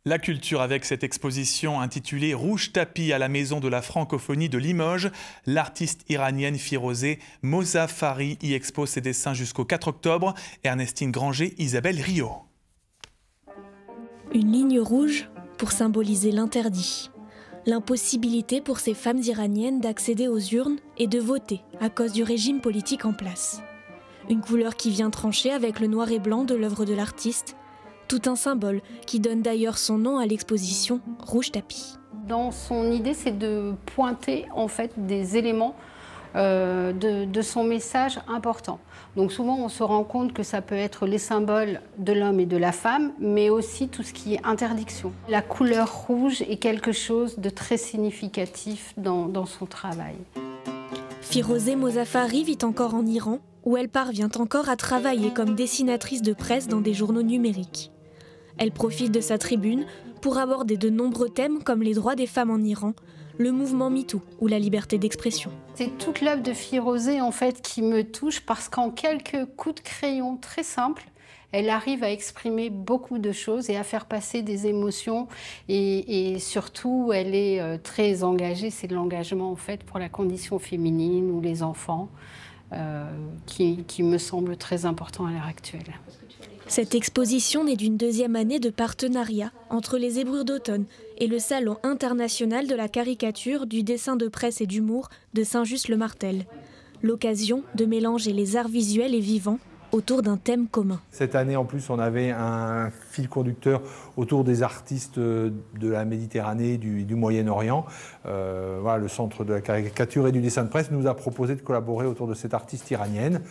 La culture avec cette exposition intitulée Rouge tapis à la Maison de la Francophonie de Limoges. L'artiste iranienne Firozeh Mozafari y expose ses dessins jusqu'au 4 octobre. Ernestine Granger, Isabelle Rio. Une ligne rouge pour symboliser l'interdit. L'impossibilité pour ces femmes iraniennes d'accéder aux urnes et de voter à cause du régime politique en place. Une couleur qui vient trancher avec le noir et blanc de l'œuvre de l'artiste. Tout un symbole qui donne d'ailleurs son nom à l'exposition Rouge tapis. Dans son idée, c'est de pointer en fait des éléments de son message important. Donc souvent, on se rend compte que ça peut être les symboles de l'homme et de la femme, mais aussi tout ce qui est interdiction. La couleur rouge est quelque chose de très significatif dans son travail. Firozeh Mozafari vit encore en Iran, où elle parvient encore à travailler comme dessinatrice de presse dans des journaux numériques. Elle profite de sa tribune pour aborder de nombreux thèmes comme les droits des femmes en Iran, le mouvement MeToo ou la liberté d'expression. C'est toute l'œuvre de Firozeh en fait qui me touche parce qu'en quelques coups de crayon très simples, elle arrive à exprimer beaucoup de choses et à faire passer des émotions et surtout elle est très engagée, c'est de l'engagement en fait pour la condition féminine ou les enfants qui me semble très important à l'heure actuelle. Cette exposition naît d'une deuxième année de partenariat entre les Zébrures d'automne et le Salon international de la caricature, du dessin de presse et d'humour de Saint-Just-le-Martel. L'occasion de mélanger les arts visuels et vivants autour d'un thème commun. Cette année, en plus, on avait un fil conducteur autour des artistes de la Méditerranée, du Moyen-Orient. Voilà, le Centre de la caricature et du dessin de presse nous a proposé de collaborer autour de cette artiste iranienne.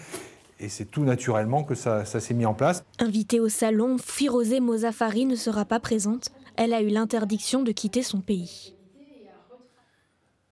Et c'est tout naturellement que ça s'est mis en place. Invitée au salon, Firozeh Mozafari ne sera pas présente. Elle a eu l'interdiction de quitter son pays.